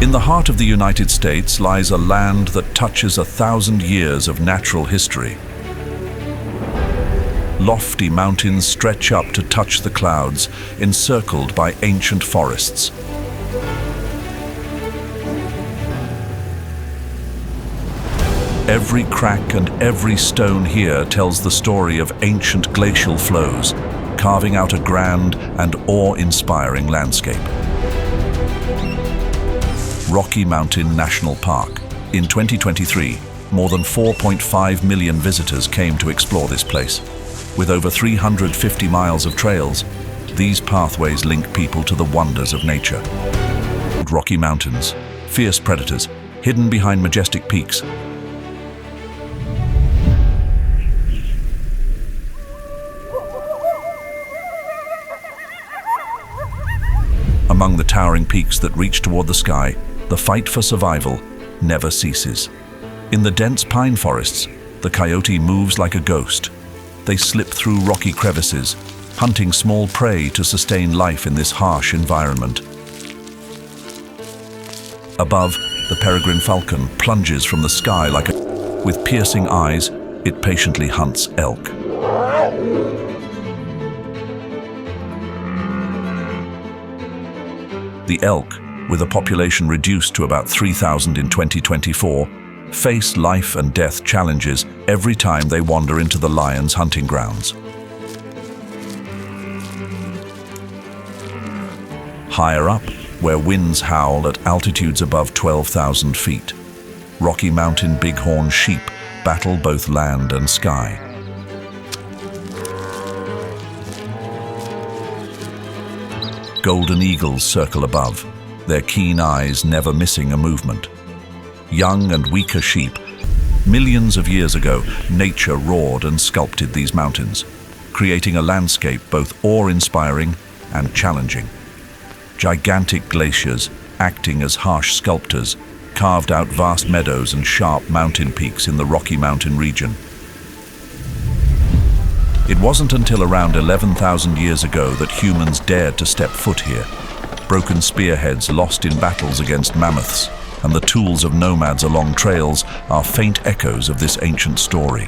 In the heart of the United States lies a land that touches 1,000 years of natural history. Lofty mountains stretch up to touch the clouds, encircled by ancient forests. Every crack and every stone here tells the story of ancient glacial flows, carving out a grand and awe-inspiring landscape. Rocky Mountain National Park. In 2023, more than 4.5 million visitors came to explore this place. With over 350 miles of trails, these pathways link people to the wonders of nature. Rocky Mountains, fierce predators, hidden behind majestic peaks. Among the towering peaks that reach toward the sky, the fight for survival never ceases. In the dense pine forests, the coyote moves like a ghost. They slip through rocky crevices, hunting small prey to sustain life in this harsh environment. Above, the peregrine falcon plunges from the sky like a... With piercing eyes, it patiently hunts elk. The elk, with a population reduced to about 3,000 in 2024, face life and death challenges every time they wander into the lion's hunting grounds. Higher up, where winds howl at altitudes above 12,000 feet, Rocky Mountain bighorn sheep battle both land and sky. Golden eagles circle above, their keen eyes never missing a movement. Young and weaker sheep. Millions of years ago, nature roared and sculpted these mountains, creating a landscape both awe-inspiring and challenging. Gigantic glaciers, acting as harsh sculptors, carved out vast meadows and sharp mountain peaks in the Rocky Mountain region. It wasn't until around 11,000 years ago that humans dared to step foot here. Broken spearheads lost in battles against mammoths, and the tools of nomads along trails are faint echoes of this ancient story.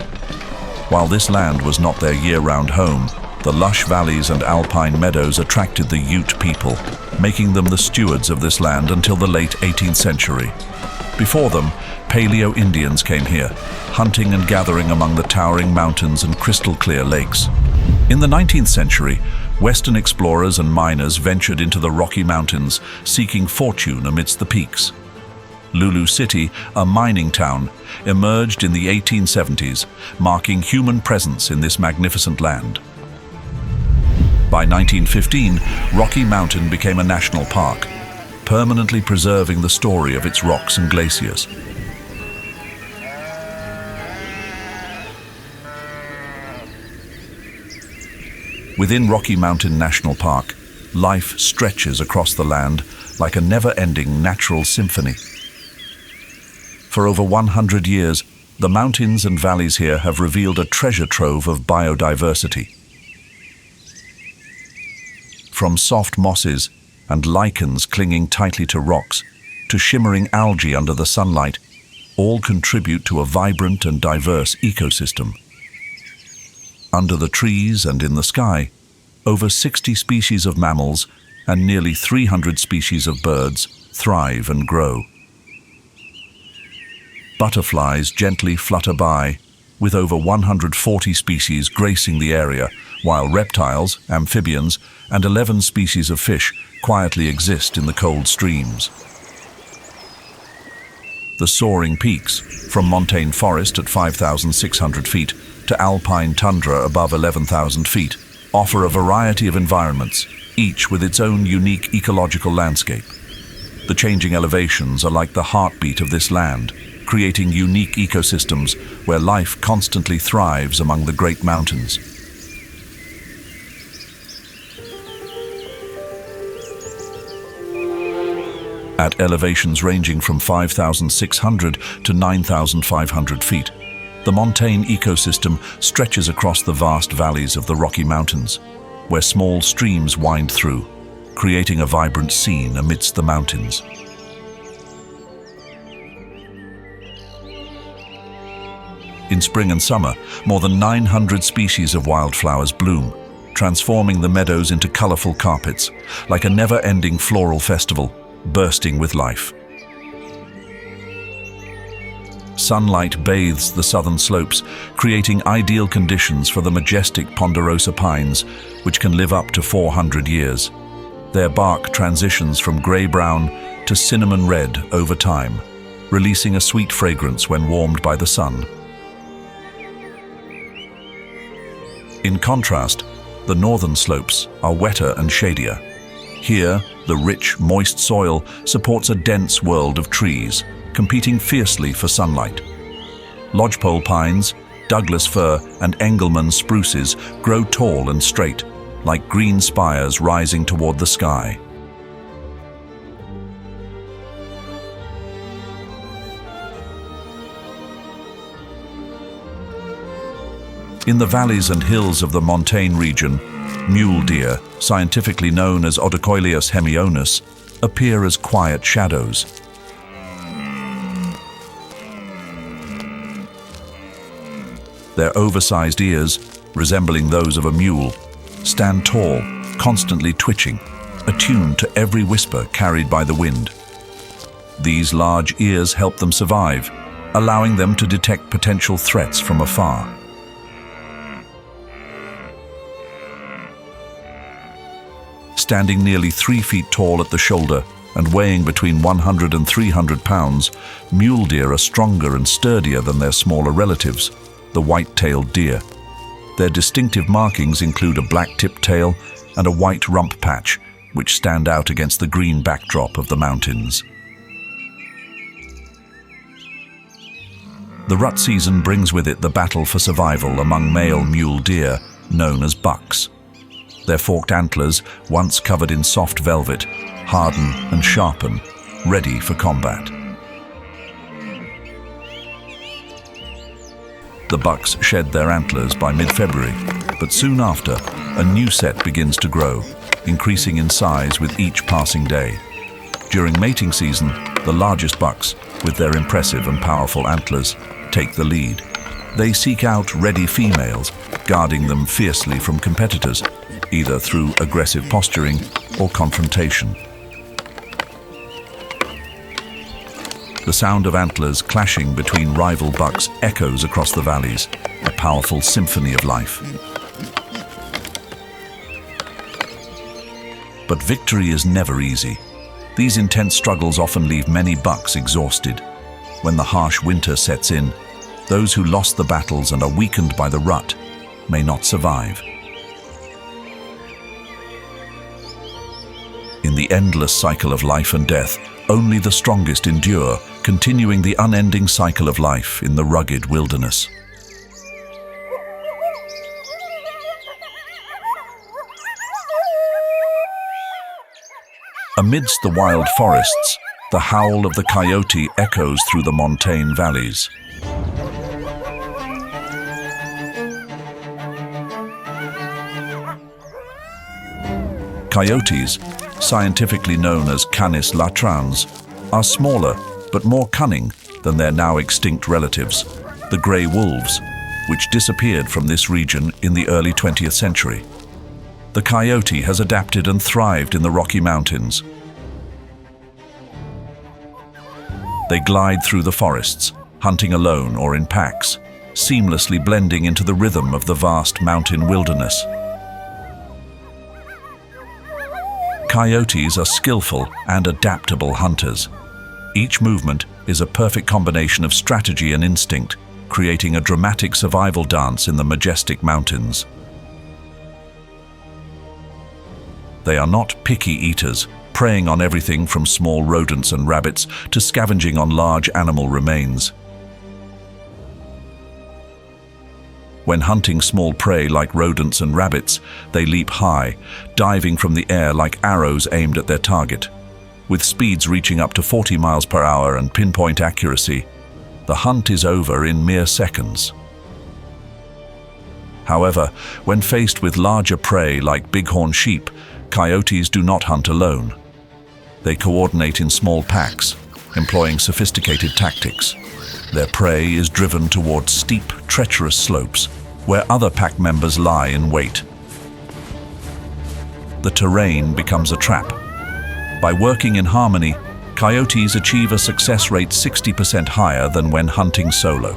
While this land was not their year-round home, the lush valleys and alpine meadows attracted the Ute people, making them the stewards of this land until the late 18th century. Before them, Paleo-Indians came here, hunting and gathering among the towering mountains and crystal-clear lakes. In the 19th century, Western explorers and miners ventured into the Rocky Mountains, seeking fortune amidst the peaks. Lulu City, a mining town, emerged in the 1870s, marking human presence in this magnificent land. By 1915, Rocky Mountain became a national park, permanently preserving the story of its rocks and glaciers. Within Rocky Mountain National Park, life stretches across the land like a never-ending natural symphony. For over 100 years, the mountains and valleys here have revealed a treasure trove of biodiversity. From soft mosses and lichens clinging tightly to rocks, to shimmering algae under the sunlight, all contribute to a vibrant and diverse ecosystem. Under the trees and in the sky, over 60 species of mammals and nearly 300 species of birds thrive and grow. Butterflies gently flutter by, with over 140 species gracing the area, while reptiles, amphibians, and 11 species of fish quietly exist in the cold streams. The soaring peaks, from montane forest at 5,600 feet to alpine tundra above 11,000 feet, offer a variety of environments, each with its own unique ecological landscape. The changing elevations are like the heartbeat of this land, creating unique ecosystems where life constantly thrives among the great mountains. At elevations ranging from 5,600 to 9,500 feet, the Montane ecosystem stretches across the vast valleys of the Rocky Mountains, where small streams wind through, creating a vibrant scene amidst the mountains. In spring and summer, more than 900 species of wildflowers bloom, transforming the meadows into colorful carpets, like a never-ending floral festival, bursting with life. Sunlight bathes the southern slopes, creating ideal conditions for the majestic Ponderosa pines, which can live up to 400 years. Their bark transitions from gray-brown to cinnamon red over time, releasing a sweet fragrance when warmed by the sun. In contrast, the northern slopes are wetter and shadier. Here, the rich, moist soil supports a dense world of trees, competing fiercely for sunlight. Lodgepole pines, Douglas fir, and Engelmann spruces grow tall and straight, like green spires rising toward the sky. In the valleys and hills of the Montane region, mule deer, scientifically known as Odocoileus hemionus, appear as quiet shadows. Their oversized ears, resembling those of a mule, stand tall, constantly twitching, attuned to every whisper carried by the wind. These large ears help them survive, allowing them to detect potential threats from afar. Standing nearly 3 feet tall at the shoulder and weighing between 100 and 300 pounds, mule deer are stronger and sturdier than their smaller relatives, the white-tailed deer. Their distinctive markings include a black-tipped tail and a white rump patch, which stand out against the green backdrop of the mountains. The rut season brings with it the battle for survival among male mule deer, known as bucks. Their forked antlers, once covered in soft velvet, harden and sharpen, ready for combat. The bucks shed their antlers by mid-February, but soon after, a new set begins to grow, increasing in size with each passing day. During mating season, the largest bucks, with their impressive and powerful antlers, take the lead. They seek out ready females, guarding them fiercely from competitors, either through aggressive posturing or confrontation. The sound of antlers clashing between rival bucks echoes across the valleys, a powerful symphony of life. But victory is never easy. These intense struggles often leave many bucks exhausted. When the harsh winter sets in, those who lost the battles and are weakened by the rut may not survive. In the endless cycle of life and death, only the strongest endure, continuing the unending cycle of life in the rugged wilderness. Amidst the wild forests, the howl of the coyote echoes through the Montane valleys. Coyotes, scientifically known as Canis latrans, are smaller but more cunning than their now extinct relatives, the grey wolves, which disappeared from this region in the early 20th century. The coyote has adapted and thrived in the Rocky Mountains. They glide through the forests, hunting alone or in packs, seamlessly blending into the rhythm of the vast mountain wilderness. Coyotes are skillful and adaptable hunters. Each movement is a perfect combination of strategy and instinct, creating a dramatic survival dance in the majestic mountains. They are not picky eaters, preying on everything from small rodents and rabbits to scavenging on large animal remains. When hunting small prey like rodents and rabbits, they leap high, diving from the air like arrows aimed at their target. With speeds reaching up to 40 miles per hour and pinpoint accuracy, the hunt is over in mere seconds. However, when faced with larger prey like bighorn sheep, coyotes do not hunt alone. They coordinate in small packs, employing sophisticated tactics. Their prey is driven towards steep, treacherous slopes, where other pack members lie in wait. The terrain becomes a trap. By working in harmony, coyotes achieve a success rate 60% higher than when hunting solo.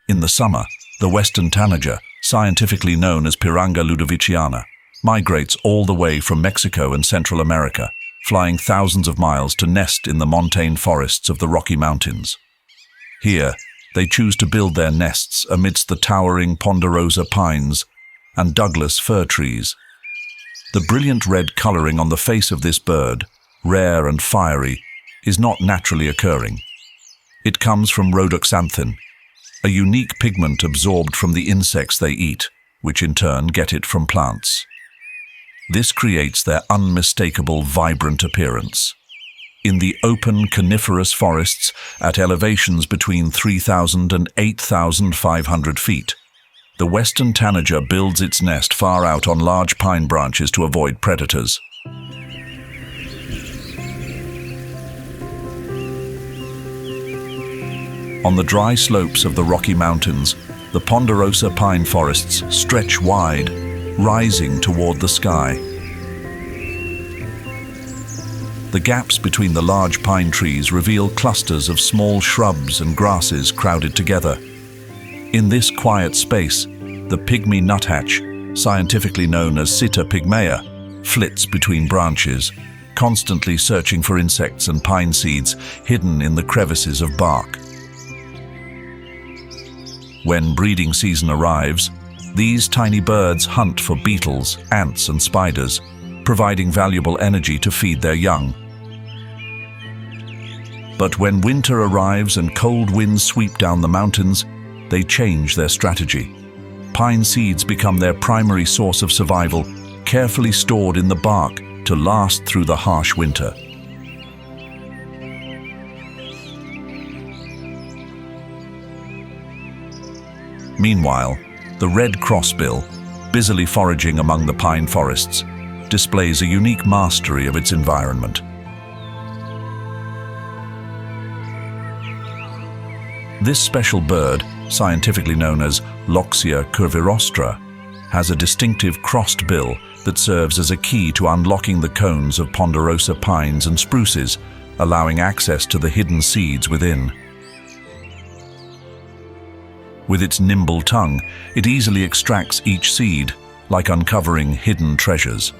In the summer, the western tanager, scientifically known as Pyranga ludoviciana, migrates all the way from Mexico and Central America, flying thousands of miles to nest in the montane forests of the Rocky Mountains. Here, they choose to build their nests amidst the towering Ponderosa pines and Douglas fir trees. The brilliant red coloring on the face of this bird, rare and fiery, is not naturally occurring. It comes from rhodoxanthin, a unique pigment absorbed from the insects they eat, which in turn get it from plants. This creates their unmistakable, vibrant appearance. In the open coniferous forests at elevations between 3,000 and 8,500 feet, the western tanager builds its nest far out on large pine branches to avoid predators. On the dry slopes of the Rocky Mountains, the Ponderosa pine forests stretch wide, rising toward the sky. The gaps between the large pine trees reveal clusters of small shrubs and grasses crowded together. In this quiet space, the pygmy nuthatch, scientifically known as Sitta pygmaea, flits between branches, constantly searching for insects and pine seeds hidden in the crevices of bark. When breeding season arrives, these tiny birds hunt for beetles, ants, and spiders, providing valuable energy to feed their young. But when winter arrives and cold winds sweep down the mountains, they change their strategy. Pine seeds become their primary source of survival, carefully stored in the bark to last through the harsh winter. Meanwhile, the red crossbill, busily foraging among the pine forests, displays a unique mastery of its environment. This special bird, scientifically known as Loxia curvirostra, has a distinctive crossed bill that serves as a key to unlocking the cones of Ponderosa pines and spruces, allowing access to the hidden seeds within. With its nimble tongue, it easily extracts each seed, like uncovering hidden treasures.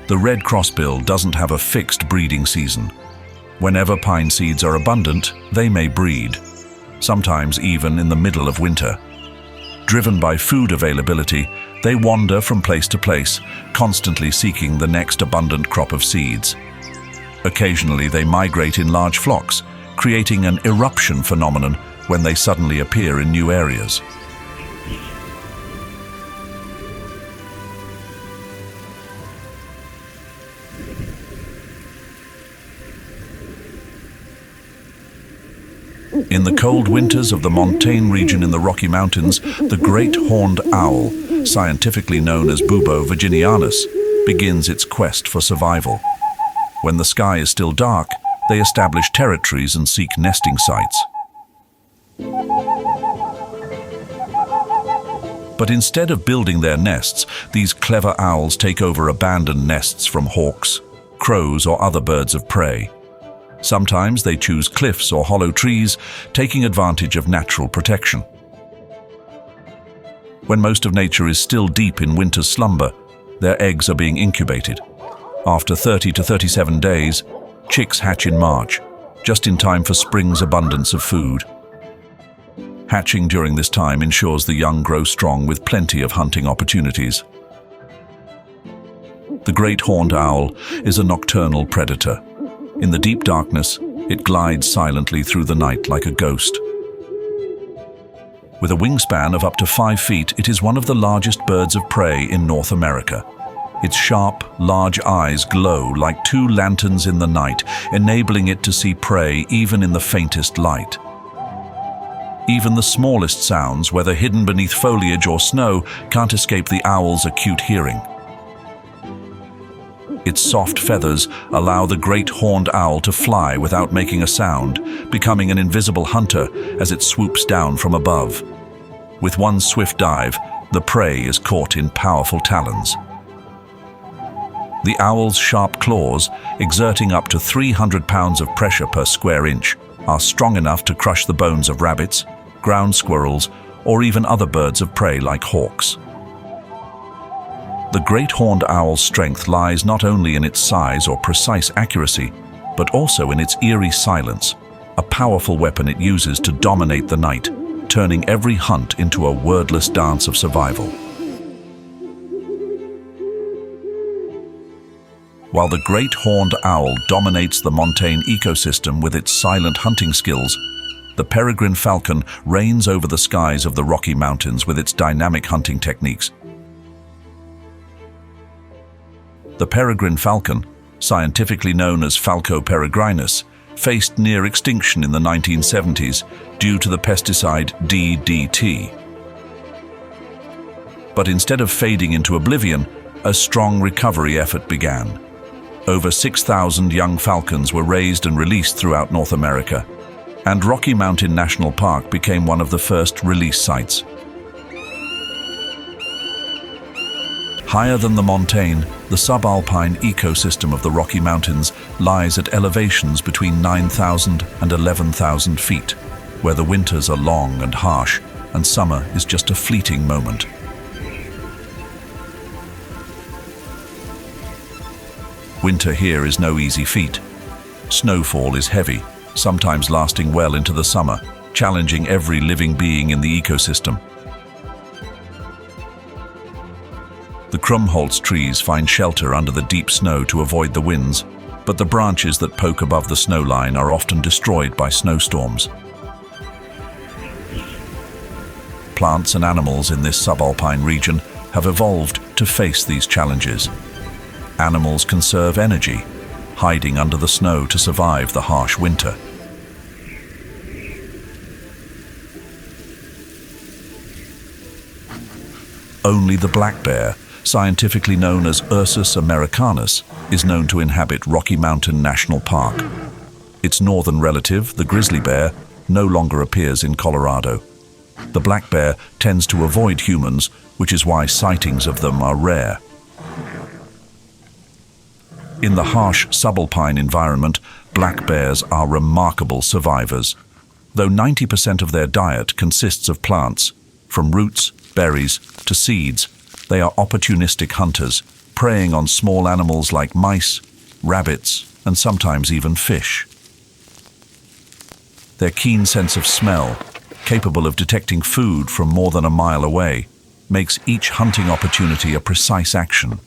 The red crossbill doesn't have a fixed breeding season. Whenever pine seeds are abundant, they may breed, sometimes even in the middle of winter. Driven by food availability, they wander from place to place, constantly seeking the next abundant crop of seeds. Occasionally, they migrate in large flocks, creating an eruption phenomenon when they suddenly appear in new areas. In the cold winters of the Montane region in the Rocky Mountains, the great horned owl, scientifically known as Bubo virginianus, begins its quest for survival. When the sky is still dark, they establish territories and seek nesting sites. But instead of building their nests, these clever owls take over abandoned nests from hawks, crows, or other birds of prey. Sometimes they choose cliffs or hollow trees, taking advantage of natural protection. When most of nature is still deep in winter's slumber, their eggs are being incubated. After 30 to 37 days, chicks hatch in March, just in time for spring's abundance of food. Hatching during this time ensures the young grow strong with plenty of hunting opportunities. The great horned owl is a nocturnal predator. In the deep darkness, it glides silently through the night like a ghost. With a wingspan of up to 5 feet, it is one of the largest birds of prey in North America. Its sharp, large eyes glow like 2 lanterns in the night, enabling it to see prey even in the faintest light. Even the smallest sounds, whether hidden beneath foliage or snow, can't escape the owl's acute hearing. Its soft feathers allow the great horned owl to fly without making a sound, becoming an invisible hunter as it swoops down from above. With one swift dive, the prey is caught in powerful talons. The owl's sharp claws, exerting up to 300 pounds of pressure per square inch, are strong enough to crush the bones of rabbits, ground squirrels, or even other birds of prey like hawks. The great horned owl's strength lies not only in its size or precise accuracy, but also in its eerie silence, a powerful weapon it uses to dominate the night, turning every hunt into a wordless dance of survival. While the great horned owl dominates the Montane ecosystem with its silent hunting skills, the peregrine falcon reigns over the skies of the Rocky Mountains with its dynamic hunting techniques. The peregrine falcon, scientifically known as Falco peregrinus, faced near extinction in the 1970s due to the pesticide DDT. But instead of fading into oblivion, a strong recovery effort began. Over 6,000 young falcons were raised and released throughout North America, and Rocky Mountain National Park became one of the first release sites. Higher than the Montane, the subalpine ecosystem of the Rocky Mountains lies at elevations between 9,000 and 11,000 feet, where the winters are long and harsh, and summer is just a fleeting moment. Winter here is no easy feat. Snowfall is heavy, sometimes lasting well into the summer, challenging every living being in the ecosystem. The Krumholtz trees find shelter under the deep snow to avoid the winds, but the branches that poke above the snow line are often destroyed by snowstorms. Plants and animals in this subalpine region have evolved to face these challenges. Animals conserve energy, hiding under the snow to survive the harsh winter. Only the black bear, scientifically known as Ursus americanus, is known to inhabit Rocky Mountain National Park. Its northern relative, the grizzly bear, no longer appears in Colorado. The black bear tends to avoid humans, which is why sightings of them are rare. In the harsh subalpine environment, black bears are remarkable survivors. Though 90% of their diet consists of plants, from roots, berries, to seeds, they are opportunistic hunters, preying on small animals like mice, rabbits, and sometimes even fish. Their keen sense of smell, capable of detecting food from more than a mile away, makes each hunting opportunity a precise action.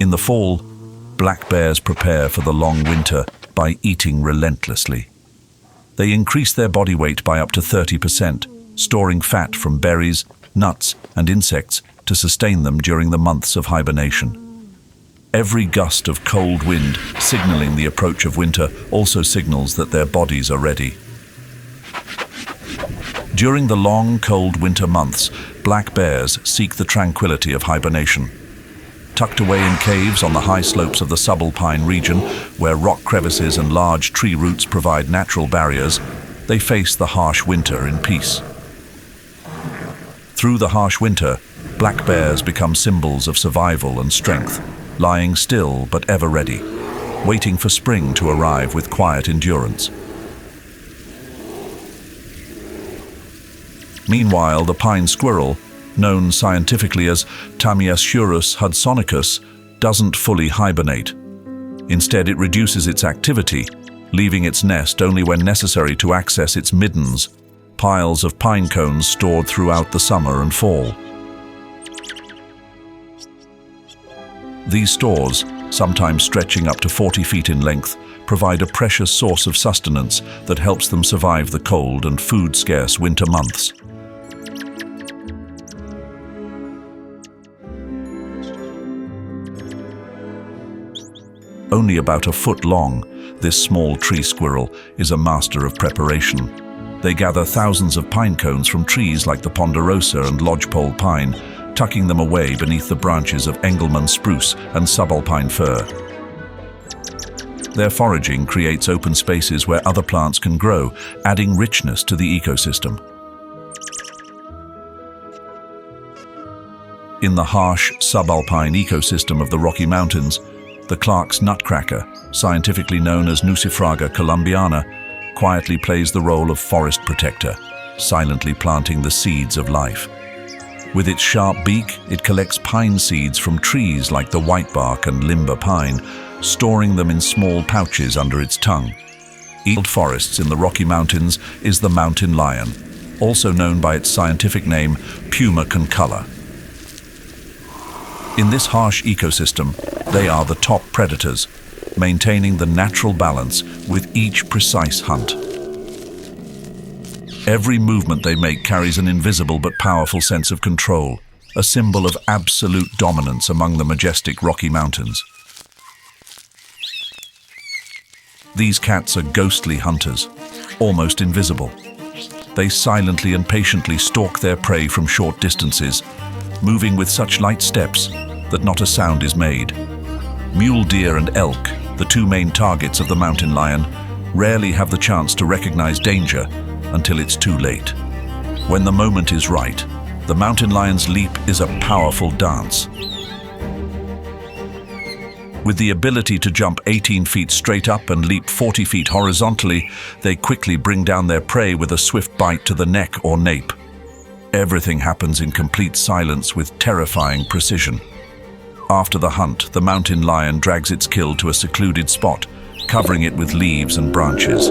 In the fall, black bears prepare for the long winter by eating relentlessly. They increase their body weight by up to 30%, storing fat from berries, nuts, and insects to sustain them during the months of hibernation. Every gust of cold wind, signaling the approach of winter, also signals that their bodies are ready. During the long, cold winter months, black bears seek the tranquility of hibernation. Tucked away in caves on the high slopes of the subalpine region, where rock crevices and large tree roots provide natural barriers, they face the harsh winter in peace. Through the harsh winter, black bears become symbols of survival and strength, lying still but ever ready, waiting for spring to arrive with quiet endurance. Meanwhile, the pine squirrel, known scientifically as Tamiasurus hudsonicus, doesn't fully hibernate. Instead, it reduces its activity, leaving its nest only when necessary to access its middens, piles of pine cones stored throughout the summer and fall. These stores, sometimes stretching up to 40 feet in length, provide a precious source of sustenance that helps them survive the cold and food-scarce winter months. Only about a foot long, this small tree squirrel is a master of preparation. They gather thousands of pine cones from trees like the Ponderosa and lodgepole pine, tucking them away beneath the branches of Engelmann spruce and Subalpine fir. Their foraging creates open spaces where other plants can grow, adding richness to the ecosystem. In the harsh subalpine ecosystem of the Rocky Mountains, the Clark's nutcracker, scientifically known as Nucifraga columbiana, quietly plays the role of forest protector, silently planting the seeds of life. With its sharp beak, it collects pine seeds from trees like the whitebark and limber pine, storing them in small pouches under its tongue. Wild forests in the Rocky Mountains is the mountain lion, also known by its scientific name, Puma concolor. In this harsh ecosystem, they are the top predators, maintaining the natural balance with each precise hunt. Every movement they make carries an invisible but powerful sense of control, a symbol of absolute dominance among the majestic Rocky Mountains. These cats are ghostly hunters, almost invisible. They silently and patiently stalk their prey from short distances, moving with such light steps that not a sound is made. Mule deer and elk, the two main targets of the mountain lion, rarely have the chance to recognize danger until it's too late. When the moment is right, the mountain lion's leap is a powerful dance. With the ability to jump 18 feet straight up and leap 40 feet horizontally, they quickly bring down their prey with a swift bite to the neck or nape. Everything happens in complete silence with terrifying precision. After the hunt, the mountain lion drags its kill to a secluded spot, covering it with leaves and branches.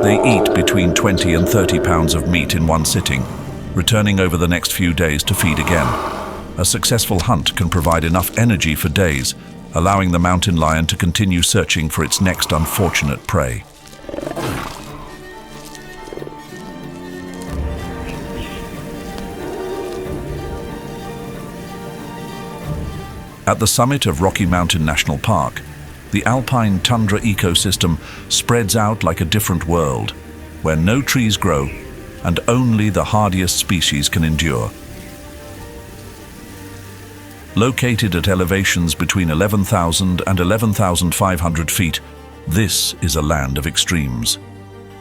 They eat between 20 and 30 pounds of meat in one sitting, returning over the next few days to feed again. A successful hunt can provide enough energy for days, allowing the mountain lion to continue searching for its next unfortunate prey. At the summit of Rocky Mountain National Park, the Alpine tundra ecosystem spreads out like a different world, where no trees grow and only the hardiest species can endure. Located at elevations between 11,000 and 11,500 feet, this is a land of extremes.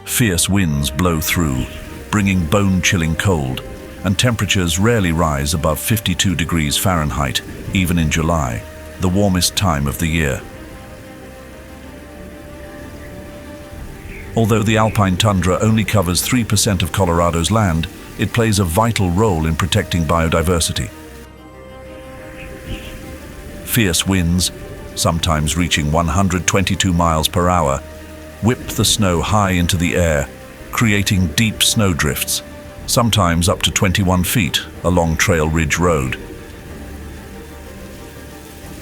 Fierce winds blow through, bringing bone-chilling cold, and temperatures rarely rise above 52 degrees Fahrenheit, even in July, the warmest time of the year. Although the Alpine tundra only covers 3% of Colorado's land, it plays a vital role in protecting biodiversity. Fierce winds, sometimes reaching 122 miles per hour, whip the snow high into the air, creating deep snowdrifts, sometimes up to 21 feet along Trail Ridge Road.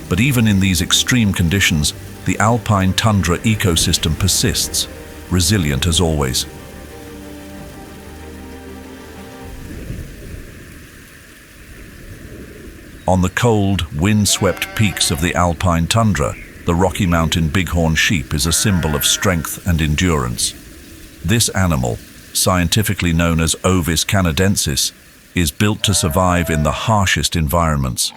But even in these extreme conditions, the Alpine tundra ecosystem persists, resilient as always. On the cold, wind-swept peaks of the Alpine tundra, the Rocky Mountain bighorn sheep is a symbol of strength and endurance. This animal, scientifically known as Ovis canadensis, is built to survive in the harshest environments.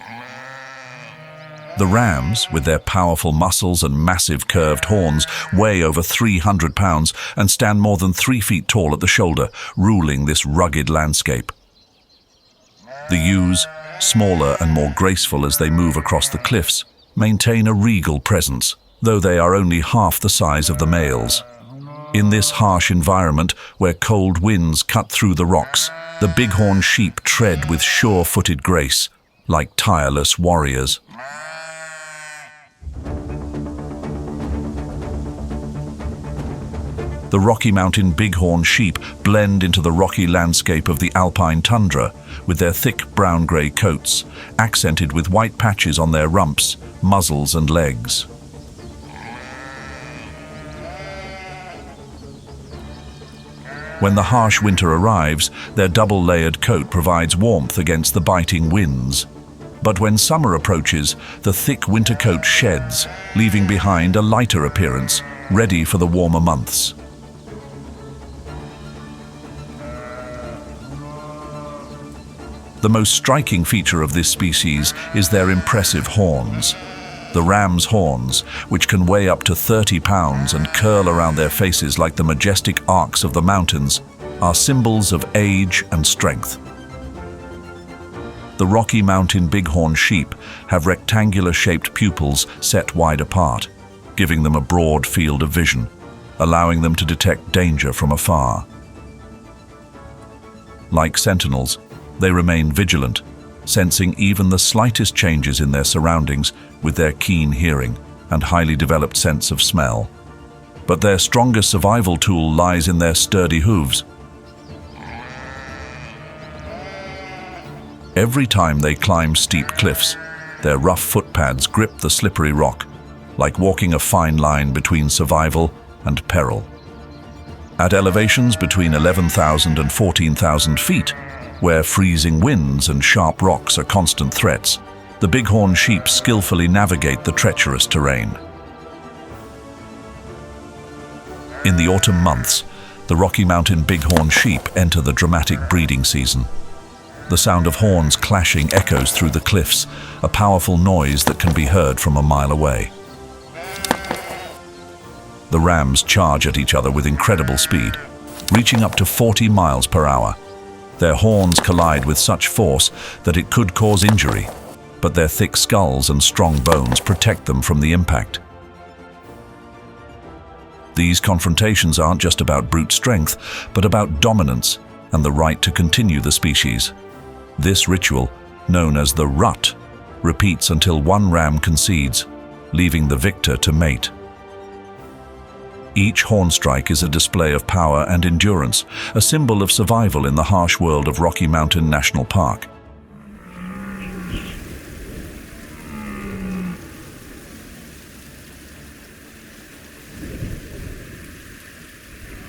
The rams, with their powerful muscles and massive curved horns, weigh over 300 pounds and stand more than 3 feet tall at the shoulder, ruling this rugged landscape. The ewes, smaller and more graceful as they move across the cliffs, maintain a regal presence, though they are only half the size of the males. In this harsh environment, where cold winds cut through the rocks, the bighorn sheep tread with sure-footed grace, like tireless warriors. The Rocky Mountain bighorn sheep blend into the rocky landscape of the Alpine tundra, with their thick brown-gray coats, accented with white patches on their rumps, muzzles and legs. When the harsh winter arrives, their double-layered coat provides warmth against the biting winds. But when summer approaches, the thick winter coat sheds, leaving behind a lighter appearance, ready for the warmer months. The most striking feature of this species is their impressive horns. The ram's horns, which can weigh up to 30 pounds and curl around their faces like the majestic arcs of the mountains, are symbols of age and strength. The Rocky Mountain bighorn sheep have rectangular-shaped pupils set wide apart, giving them a broad field of vision, allowing them to detect danger from afar. Like sentinels, they remain vigilant, sensing even the slightest changes in their surroundings with their keen hearing and highly developed sense of smell. But their strongest survival tool lies in their sturdy hooves. Every time they climb steep cliffs, their rough footpads grip the slippery rock, like walking a fine line between survival and peril. At elevations between 11,000 and 14,000 feet, where freezing winds and sharp rocks are constant threats, the bighorn sheep skillfully navigate the treacherous terrain. In the autumn months, the Rocky Mountain bighorn sheep enter the dramatic breeding season. The sound of horns clashing echoes through the cliffs, a powerful noise that can be heard from a mile away. The rams charge at each other with incredible speed, reaching up to 40 miles per hour. Their horns collide with such force that it could cause injury, but their thick skulls and strong bones protect them from the impact. These confrontations aren't just about brute strength, but about dominance and the right to continue the species. This ritual, known as the rut, repeats until one ram concedes, leaving the victor to mate. Each horn strike is a display of power and endurance, a symbol of survival in the harsh world of Rocky Mountain National Park.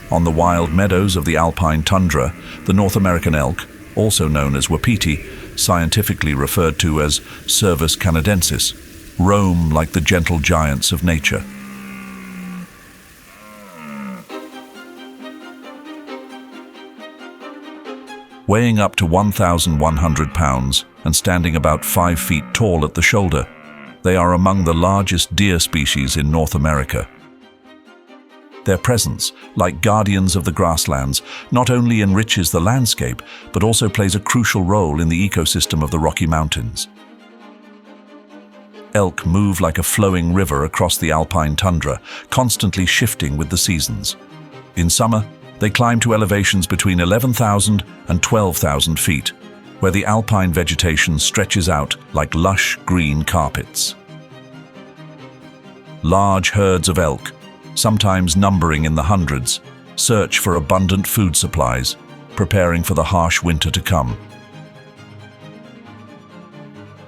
On the wild meadows of the Alpine tundra, the North American elk, also known as wapiti, scientifically referred to as Cervus canadensis, roam like the gentle giants of nature. Weighing up to 1,100 pounds and standing about 5 feet tall at the shoulder, they are among the largest deer species in North America. Their presence, like guardians of the grasslands, not only enriches the landscape, but also plays a crucial role in the ecosystem of the Rocky Mountains. Elk move like a flowing river across the Alpine tundra, constantly shifting with the seasons. In summer, they climb to elevations between 11,000 and 12,000 feet, where the alpine vegetation stretches out like lush green carpets. Large herds of elk, sometimes numbering in the hundreds, search for abundant food supplies, preparing for the harsh winter to come.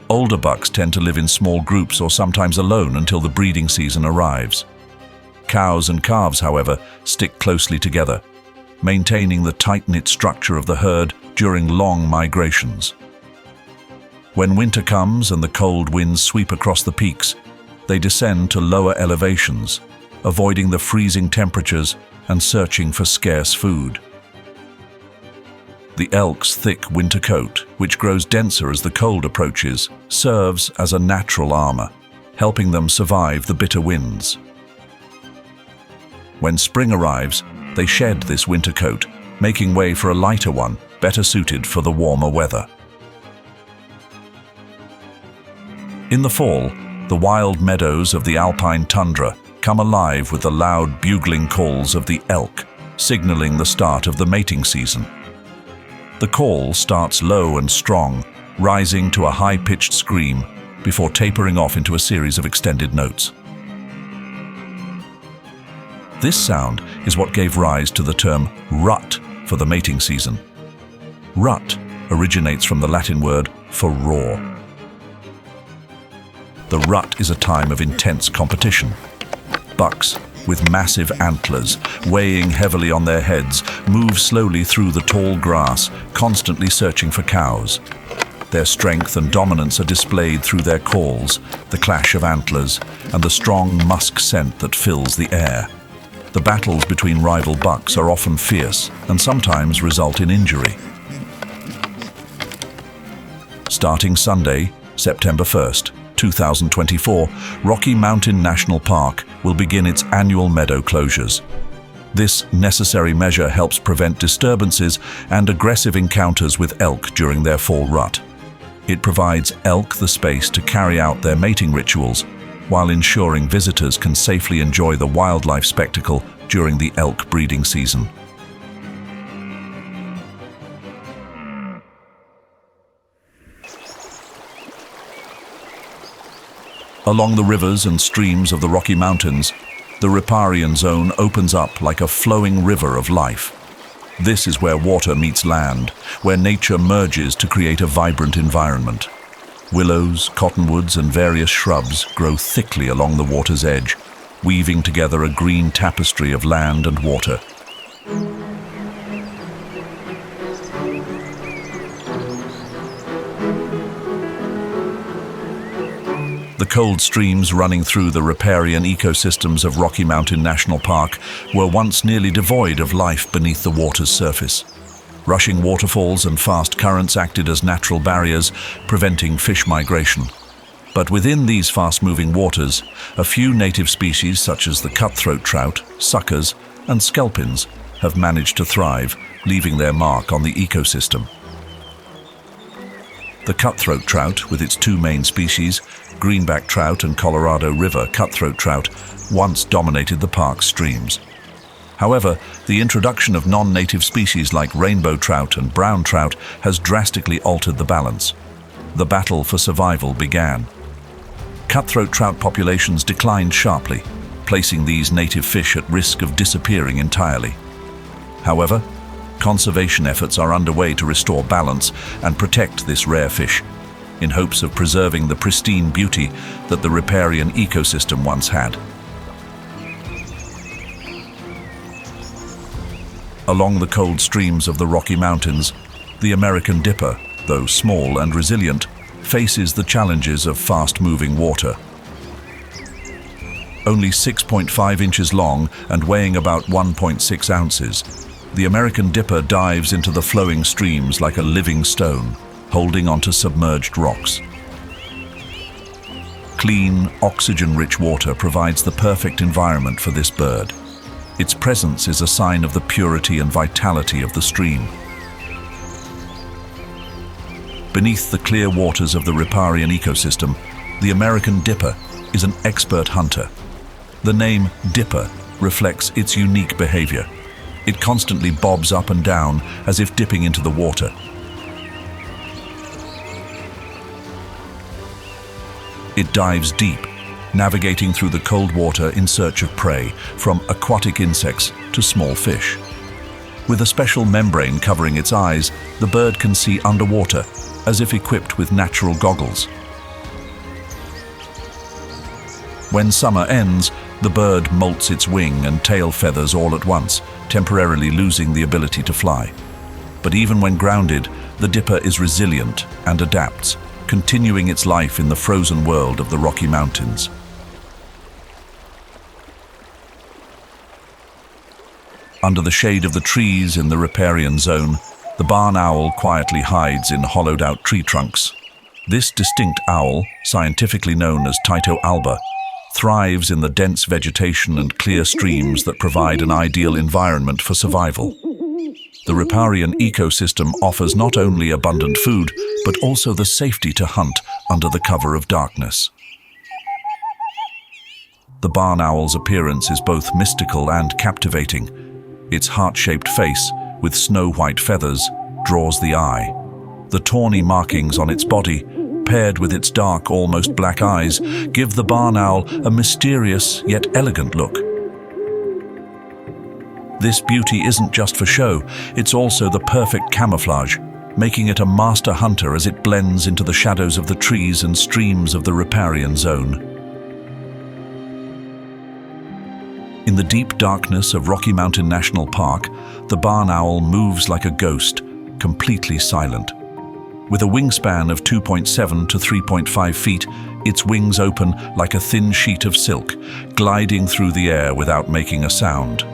Older bucks tend to live in small groups or sometimes alone until the breeding season arrives. Cows and calves, however, stick closely together, maintaining the tight-knit structure of the herd during long migrations. When winter comes and the cold winds sweep across the peaks, they descend to lower elevations, avoiding the freezing temperatures and searching for scarce food. The elk's thick winter coat, which grows denser as the cold approaches, serves as a natural armor, helping them survive the bitter winds. When spring arrives, they shed this winter coat, making way for a lighter one, better suited for the warmer weather. In the fall, the wild meadows of the Alpine tundra come alive with the loud bugling calls of the elk, signaling the start of the mating season. The call starts low and strong, rising to a high-pitched scream before tapering off into a series of extended notes. This sound is what gave rise to the term rut for the mating season. Rut originates from the Latin word for roar. The rut is a time of intense competition. Bucks, with massive antlers, weighing heavily on their heads, move slowly through the tall grass, constantly searching for cows. Their strength and dominance are displayed through their calls, the clash of antlers, and the strong musk scent that fills the air. The battles between rival bucks are often fierce and sometimes result in injury. Starting Sunday, September 1st, 2024, Rocky Mountain National Park will begin its annual meadow closures. This necessary measure helps prevent disturbances and aggressive encounters with elk during their fall rut. It provides elk the space to carry out their mating rituals, while ensuring visitors can safely enjoy the wildlife spectacle during the elk breeding season. Along the rivers and streams of the Rocky Mountains, the riparian zone opens up like a flowing river of life. This is where water meets land, where nature merges to create a vibrant environment. Willows, cottonwoods, and various shrubs grow thickly along the water's edge, weaving together a green tapestry of land and water. The cold streams running through the riparian ecosystems of Rocky Mountain National Park were once nearly devoid of life beneath the water's surface. Rushing waterfalls and fast currents acted as natural barriers, preventing fish migration. But within these fast-moving waters, a few native species such as the cutthroat trout, suckers, and sculpins have managed to thrive, leaving their mark on the ecosystem. The cutthroat trout, with its two main species, greenback trout and Colorado River cutthroat trout, once dominated the park's streams. However, the introduction of non-native species like rainbow trout and brown trout has drastically altered the balance. The battle for survival began. Cutthroat trout populations declined sharply, placing these native fish at risk of disappearing entirely. However, conservation efforts are underway to restore balance and protect this rare fish, in hopes of preserving the pristine beauty that the riparian ecosystem once had. Along the cold streams of the Rocky Mountains, the American dipper, though small and resilient, faces the challenges of fast-moving water. Only 6.5 inches long and weighing about 1.6 ounces, the American dipper dives into the flowing streams like a living stone, holding onto submerged rocks. Clean, oxygen-rich water provides the perfect environment for this bird. Its presence is a sign of the purity and vitality of the stream. Beneath the clear waters of the riparian ecosystem, the American dipper is an expert hunter. The name dipper reflects its unique behavior. It constantly bobs up and down as if dipping into the water. It dives deep, navigating through the cold water in search of prey, from aquatic insects to small fish. With a special membrane covering its eyes, the bird can see underwater, as if equipped with natural goggles. When summer ends, the bird molts its wing and tail feathers all at once, temporarily losing the ability to fly. But even when grounded, the dipper is resilient and adapts, continuing its life in the frozen world of the Rocky Mountains. Under the shade of the trees in the riparian zone, the barn owl quietly hides in hollowed-out tree trunks. This distinct owl, scientifically known as Tyto alba, thrives in the dense vegetation and clear streams that provide an ideal environment for survival. The riparian ecosystem offers not only abundant food, but also the safety to hunt under the cover of darkness. The barn owl's appearance is both mystical and captivating. Its heart-shaped face, with snow-white feathers, draws the eye. The tawny markings on its body, paired with its dark, almost black eyes, give the barn owl a mysterious yet elegant look. This beauty isn't just for show, it's also the perfect camouflage, making it a master hunter as it blends into the shadows of the trees and streams of the riparian zone. In the deep darkness of Rocky Mountain National Park, the barn owl moves like a ghost, completely silent. With a wingspan of 2.7 to 3.5 feet, its wings open like a thin sheet of silk, gliding through the air without making a sound.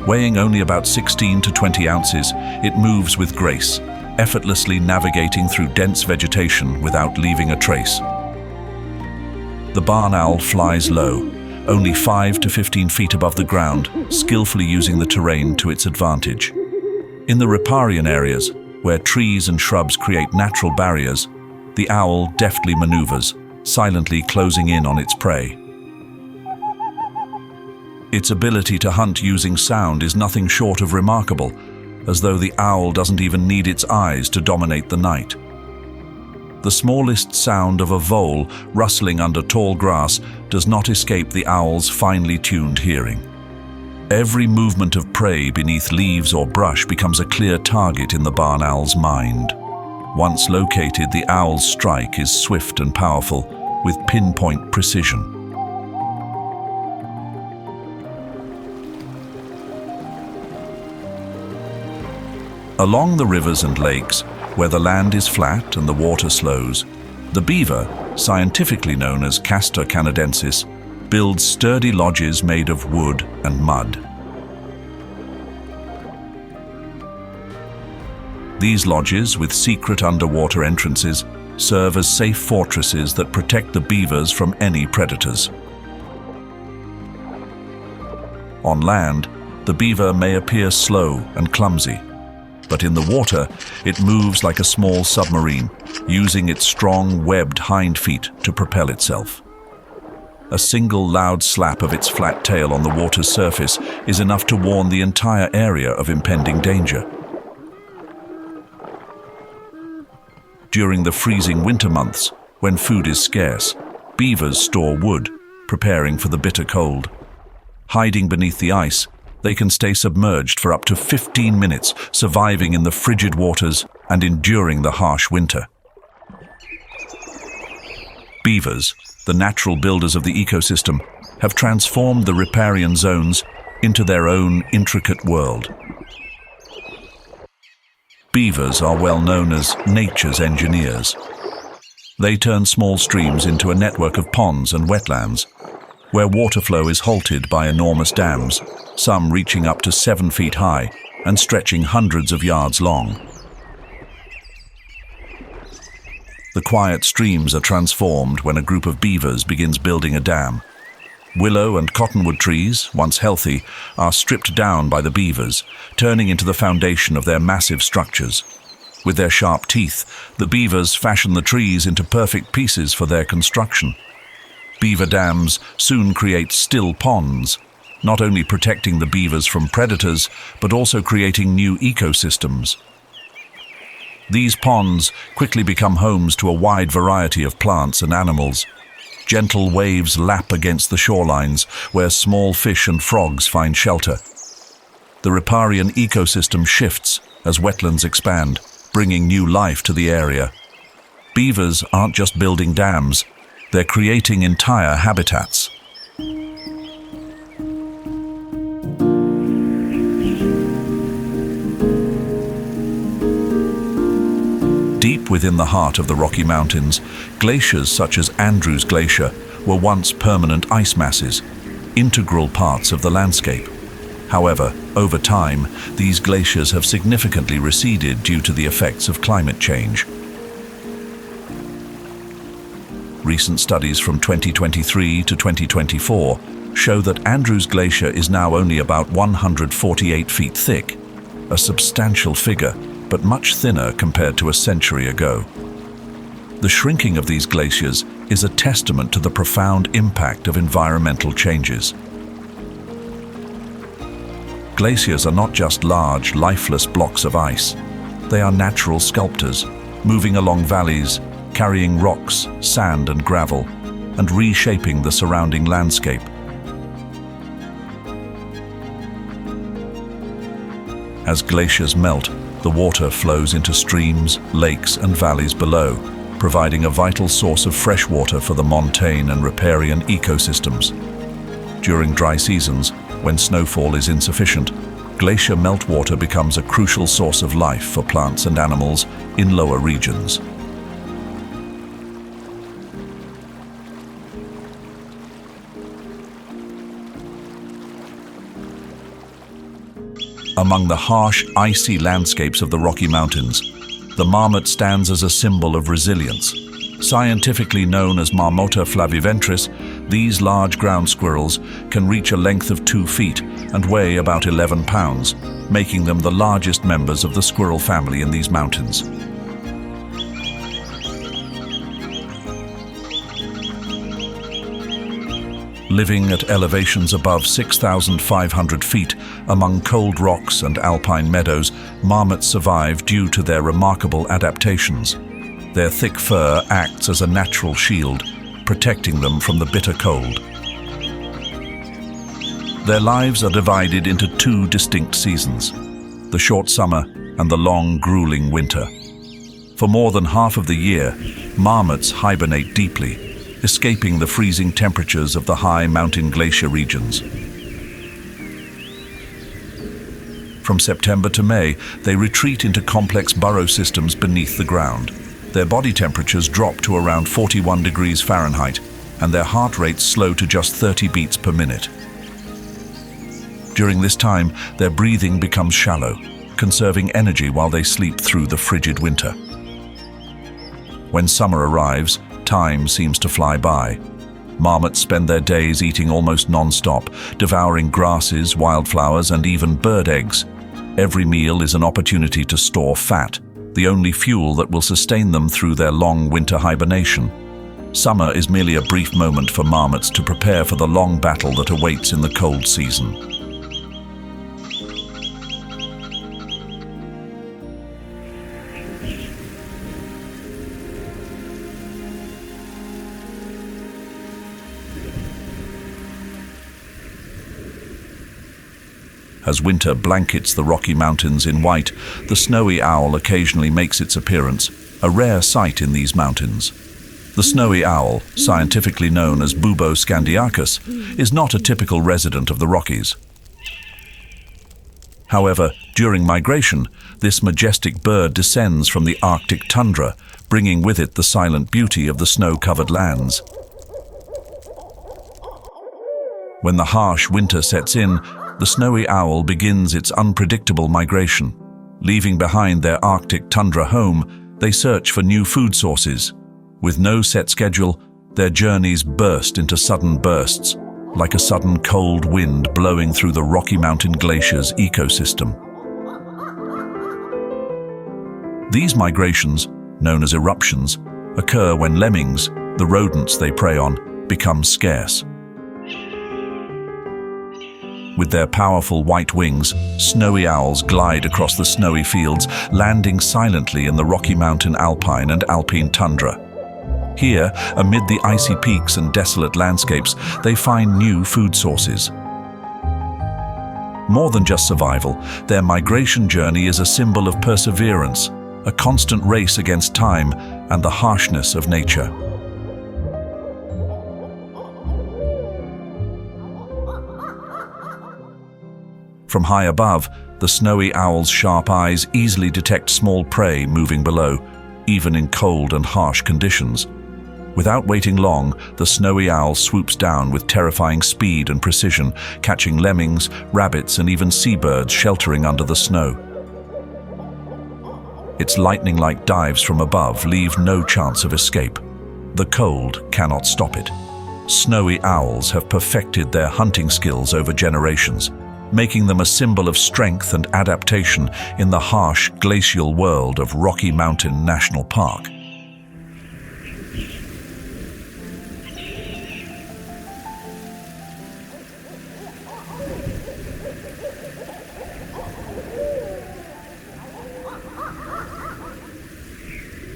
Weighing only about 16 to 20 ounces, it moves with grace, effortlessly navigating through dense vegetation without leaving a trace. The barn owl flies low, only 5 to 15 feet above the ground, skillfully using the terrain to its advantage. In the riparian areas, where trees and shrubs create natural barriers, the owl deftly maneuvers, silently closing in on its prey. Its ability to hunt using sound is nothing short of remarkable, as though the owl doesn't even need its eyes to dominate the night. The smallest sound of a vole rustling under tall grass does not escape the owl's finely tuned hearing. Every movement of prey beneath leaves or brush becomes a clear target in the barn owl's mind. Once located, the owl's strike is swift and powerful, with pinpoint precision. Along the rivers and lakes, where the land is flat and the water slows, the beaver, scientifically known as Castor canadensis, builds sturdy lodges made of wood and mud. These lodges, with secret underwater entrances, serve as safe fortresses that protect the beavers from any predators. On land, the beaver may appear slow and clumsy, but in the water, it moves like a small submarine, using its strong, webbed hind feet to propel itself. A single loud slap of its flat tail on the water's surface is enough to warn the entire area of impending danger. During the freezing winter months, when food is scarce, beavers store wood, preparing for the bitter cold. Hiding beneath the ice, they can stay submerged for up to 15 minutes, surviving in the frigid waters and enduring the harsh winter. Beavers, the natural builders of the ecosystem, have transformed the riparian zones into their own intricate world. Beavers are well known as nature's engineers. They turn small streams into a network of ponds and wetlands, where water flow is halted by enormous dams, some reaching up to 7 feet high and stretching hundreds of yards long. The quiet streams are transformed when a group of beavers begins building a dam. Willow and cottonwood trees, once healthy, are stripped down by the beavers, turning into the foundation of their massive structures. With their sharp teeth, the beavers fashion the trees into perfect pieces for their construction. Beaver dams soon create still ponds, not only protecting the beavers from predators, but also creating new ecosystems. These ponds quickly become homes to a wide variety of plants and animals. Gentle waves lap against the shorelines, where small fish and frogs find shelter. The riparian ecosystem shifts as wetlands expand, bringing new life to the area. Beavers aren't just building dams, they're creating entire habitats. Deep within the heart of the Rocky Mountains, glaciers such as Andrews Glacier were once permanent ice masses, integral parts of the landscape. However, over time, these glaciers have significantly receded due to the effects of climate change. Recent studies from 2023 to 2024 show that Andrews Glacier is now only about 148 feet thick, a substantial figure, but much thinner compared to a century ago. The shrinking of these glaciers is a testament to the profound impact of environmental changes. Glaciers are not just large, lifeless blocks of ice. They are natural sculptors, moving along valleys, carrying rocks, sand and gravel, and reshaping the surrounding landscape. As glaciers melt, the water flows into streams, lakes and valleys below, providing a vital source of fresh water for the montane and riparian ecosystems. During dry seasons, when snowfall is insufficient, glacier meltwater becomes a crucial source of life for plants and animals in lower regions. Among the harsh, icy landscapes of the Rocky Mountains, the marmot stands as a symbol of resilience. Scientifically known as Marmota flaviventris, these large ground squirrels can reach a length of 2 feet and weigh about 11 pounds, making them the largest members of the squirrel family in these mountains. Living at elevations above 6,500 feet among cold rocks and alpine meadows, marmots survive due to their remarkable adaptations. Their thick fur acts as a natural shield, protecting them from the bitter cold. Their lives are divided into 2 distinct seasons, the short summer and the long, grueling winter. For more than half of the year, marmots hibernate deeply, escaping the freezing temperatures of the high mountain glacier regions. From September to May, they retreat into complex burrow systems beneath the ground. Their body temperatures drop to around 41 degrees Fahrenheit, and their heart rates slow to just 30 beats per minute. During this time, their breathing becomes shallow, conserving energy while they sleep through the frigid winter. When summer arrives, time seems to fly by. Marmots spend their days eating almost non-stop, devouring grasses, wildflowers, and even bird eggs. Every meal is an opportunity to store fat, the only fuel that will sustain them through their long winter hibernation. Summer is merely a brief moment for marmots to prepare for the long battle that awaits in the cold season. As winter blankets the Rocky Mountains in white, the snowy owl occasionally makes its appearance, a rare sight in these mountains. The snowy owl, scientifically known as Bubo scandiacus, is not a typical resident of the Rockies. However, during migration, this majestic bird descends from the Arctic tundra, bringing with it the silent beauty of the snow-covered lands. When the harsh winter sets in, the snowy owl begins its unpredictable migration. Leaving behind their Arctic tundra home, they search for new food sources. With no set schedule, their journeys burst into sudden bursts, like a sudden cold wind blowing through the Rocky Mountain Glacier's ecosystem. These migrations, known as eruptions, occur when lemmings, the rodents they prey on, become scarce. With their powerful white wings, snowy owls glide across the snowy fields, landing silently in the Rocky Mountain Alpine and Alpine tundra. Here, amid the icy peaks and desolate landscapes, they find new food sources. More than just survival, their migration journey is a symbol of perseverance, a constant race against time and the harshness of nature. From high above, the snowy owl's sharp eyes easily detect small prey moving below, even in cold and harsh conditions. Without waiting long, the snowy owl swoops down with terrifying speed and precision, catching lemmings, rabbits, and even seabirds sheltering under the snow. Its lightning-like dives from above leave no chance of escape. The cold cannot stop it. Snowy owls have perfected their hunting skills over generations, making them a symbol of strength and adaptation in the harsh glacial world of Rocky Mountain National Park.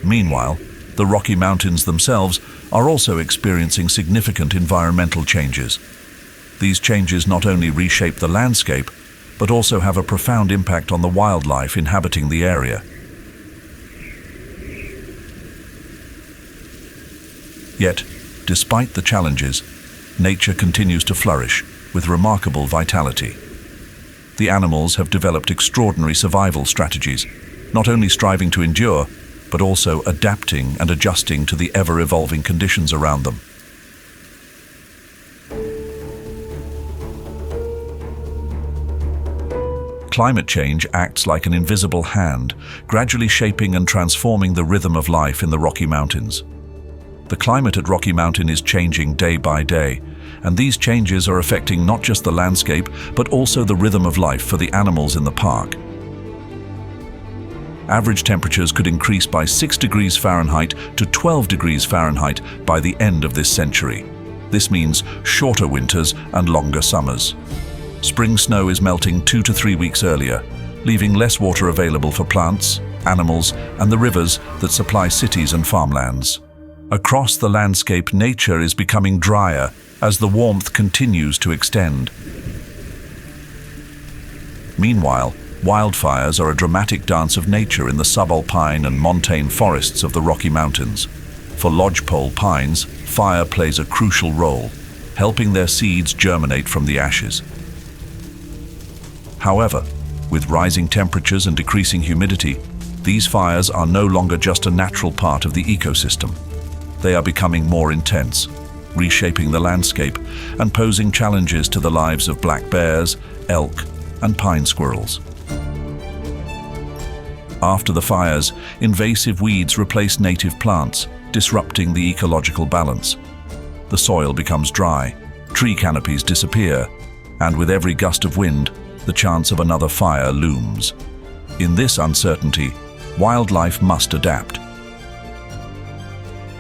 Meanwhile, the Rocky Mountains themselves are also experiencing significant environmental changes. These changes not only reshape the landscape, but also have a profound impact on the wildlife inhabiting the area. Yet, despite the challenges, nature continues to flourish with remarkable vitality. The animals have developed extraordinary survival strategies, not only striving to endure, but also adapting and adjusting to the ever-evolving conditions around them. Climate change acts like an invisible hand, gradually shaping and transforming the rhythm of life in the Rocky Mountains. The climate at Rocky Mountain is changing day by day, and these changes are affecting not just the landscape, but also the rhythm of life for the animals in the park. Average temperatures could increase by 6 degrees Fahrenheit to 12 degrees Fahrenheit by the end of this century. This means shorter winters and longer summers. Spring snow is melting 2 to 3 weeks earlier, leaving less water available for plants, animals, and the rivers that supply cities and farmlands. Across the landscape, nature is becoming drier as the warmth continues to extend. Meanwhile, wildfires are a dramatic dance of nature in the subalpine and montane forests of the Rocky Mountains. For lodgepole pines, fire plays a crucial role, helping their seeds germinate from the ashes. However, with rising temperatures and decreasing humidity, these fires are no longer just a natural part of the ecosystem. They are becoming more intense, reshaping the landscape and posing challenges to the lives of black bears, elk, and pine squirrels. After the fires, invasive weeds replace native plants, disrupting the ecological balance. The soil becomes dry, tree canopies disappear, and with every gust of wind, the chance of another fire looms. In this uncertainty, wildlife must adapt.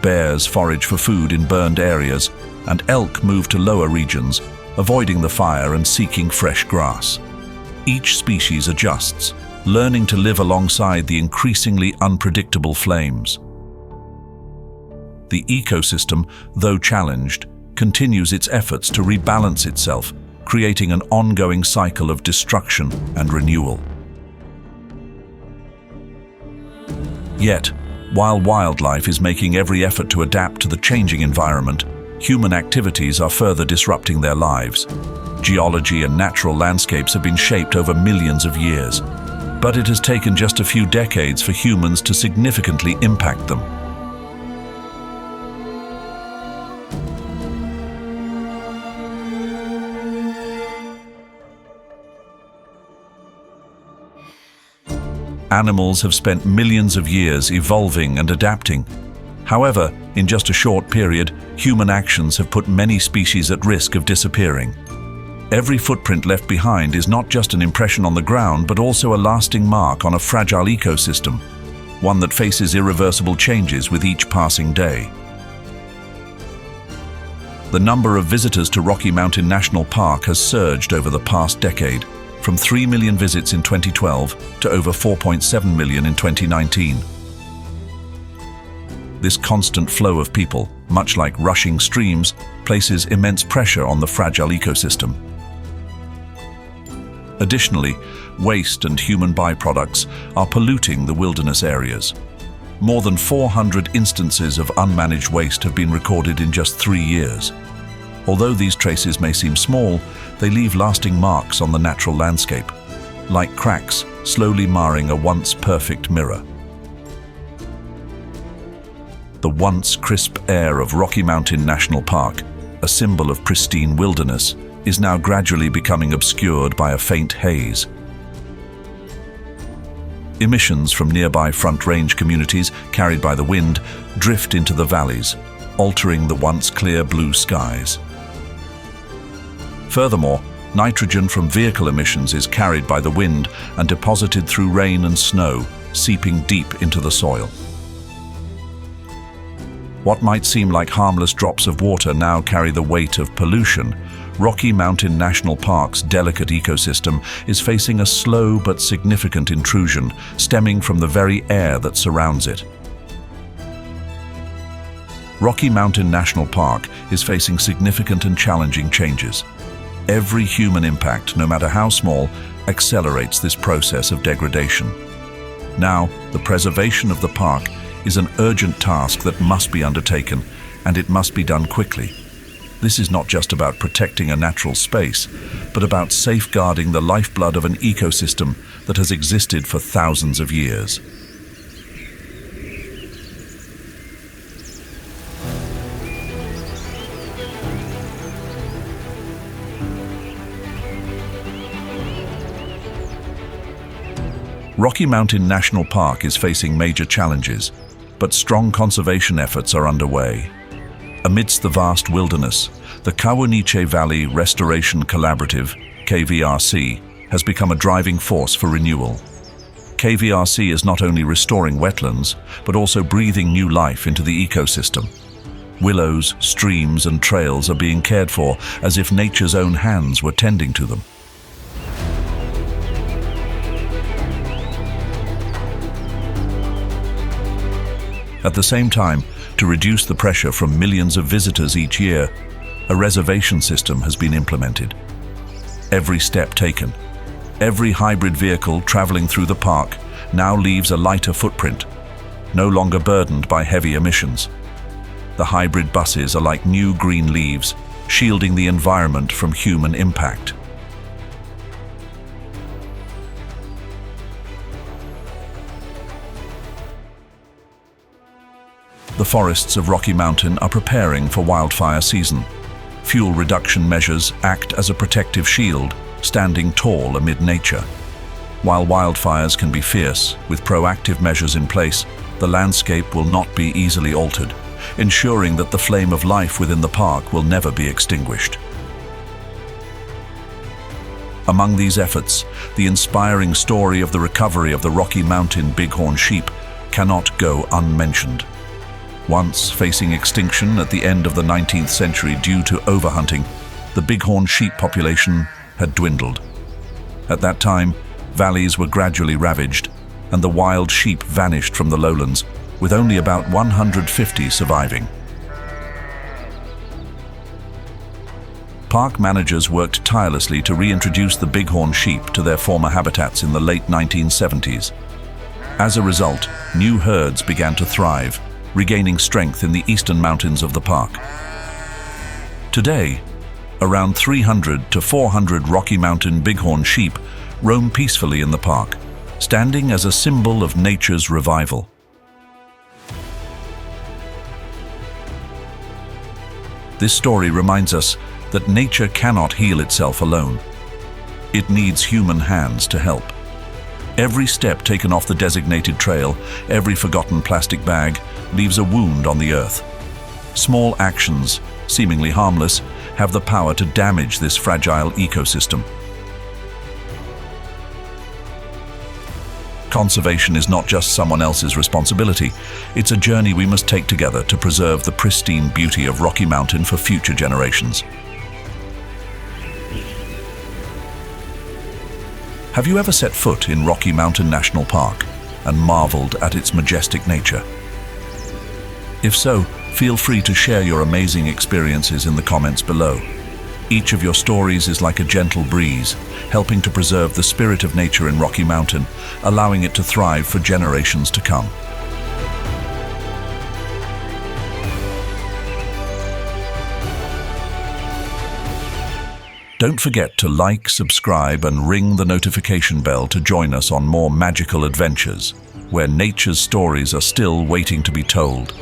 Bears forage for food in burned areas, and elk move to lower regions, avoiding the fire and seeking fresh grass. Each species adjusts, learning to live alongside the increasingly unpredictable flames. The ecosystem, though challenged, continues its efforts to rebalance itself, creating an ongoing cycle of destruction and renewal. Yet, while wildlife is making every effort to adapt to the changing environment, human activities are further disrupting their lives. Geology and natural landscapes have been shaped over millions of years, but it has taken just a few decades for humans to significantly impact them. Animals have spent millions of years evolving and adapting. However, in just a short period, human actions have put many species at risk of disappearing. Every footprint left behind is not just an impression on the ground, but also a lasting mark on a fragile ecosystem, one that faces irreversible changes with each passing day. The number of visitors to Rocky Mountain National Park has surged over the past decade, from 3 million visits in 2012 to over 4.7 million in 2019. This constant flow of people, much like rushing streams, places immense pressure on the fragile ecosystem. Additionally, waste and human byproducts are polluting the wilderness areas. More than 400 instances of unmanaged waste have been recorded in just 3 years. Although these traces may seem small, they leave lasting marks on the natural landscape, like cracks slowly marring a once perfect mirror. The once crisp air of Rocky Mountain National Park, a symbol of pristine wilderness, is now gradually becoming obscured by a faint haze. Emissions from nearby Front Range communities, carried by the wind, drift into the valleys, altering the once clear blue skies. Furthermore, nitrogen from vehicle emissions is carried by the wind and deposited through rain and snow, seeping deep into the soil. What might seem like harmless drops of water now carry the weight of pollution. Rocky Mountain National Park's delicate ecosystem is facing a slow but significant intrusion stemming from the very air that surrounds it. Rocky Mountain National Park is facing significant and challenging changes. Every human impact, no matter how small, accelerates this process of degradation. Now, the preservation of the park is an urgent task that must be undertaken, and it must be done quickly. This is not just about protecting a natural space, but about safeguarding the lifeblood of an ecosystem that has existed for thousands of years. Rocky Mountain National Park is facing major challenges, but strong conservation efforts are underway. Amidst the vast wilderness, the Coyote Valley Restoration Collaborative, KVRC, has become a driving force for renewal. KVRC is not only restoring wetlands, but also breathing new life into the ecosystem. Willows, streams, and trails are being cared for as if nature's own hands were tending to them. At the same time, to reduce the pressure from millions of visitors each year, a reservation system has been implemented. Every step taken, every hybrid vehicle traveling through the park now leaves a lighter footprint, no longer burdened by heavy emissions. The hybrid buses are like new green leaves, shielding the environment from human impact. The forests of Rocky Mountain are preparing for wildfire season. Fuel reduction measures act as a protective shield, standing tall amid nature. While wildfires can be fierce, with proactive measures in place, the landscape will not be easily altered, ensuring that the flame of life within the park will never be extinguished. Among these efforts, the inspiring story of the recovery of the Rocky Mountain bighorn sheep cannot go unmentioned. Once facing extinction at the end of the 19th century due to overhunting, the bighorn sheep population had dwindled. At that time, valleys were gradually ravaged, and the wild sheep vanished from the lowlands, with only about 150 surviving. Park managers worked tirelessly to reintroduce the bighorn sheep to their former habitats in the late 1970s. As a result, new herds began to thrive, regaining strength in the eastern mountains of the park. Today, around 300 to 400 Rocky Mountain bighorn sheep roam peacefully in the park, standing as a symbol of nature's revival. This story reminds us that nature cannot heal itself alone. It needs human hands to help. Every step taken off the designated trail, every forgotten plastic bag, leaves a wound on the earth. Small actions, seemingly harmless, have the power to damage this fragile ecosystem. Conservation is not just someone else's responsibility. It's a journey we must take together to preserve the pristine beauty of Rocky Mountain for future generations. Have you ever set foot in Rocky Mountain National Park and marveled at its majestic nature? If so, feel free to share your amazing experiences in the comments below. Each of your stories is like a gentle breeze, helping to preserve the spirit of nature in Rocky Mountain, allowing it to thrive for generations to come. Don't forget to like, subscribe, and ring the notification bell to join us on more magical adventures, where nature's stories are still waiting to be told.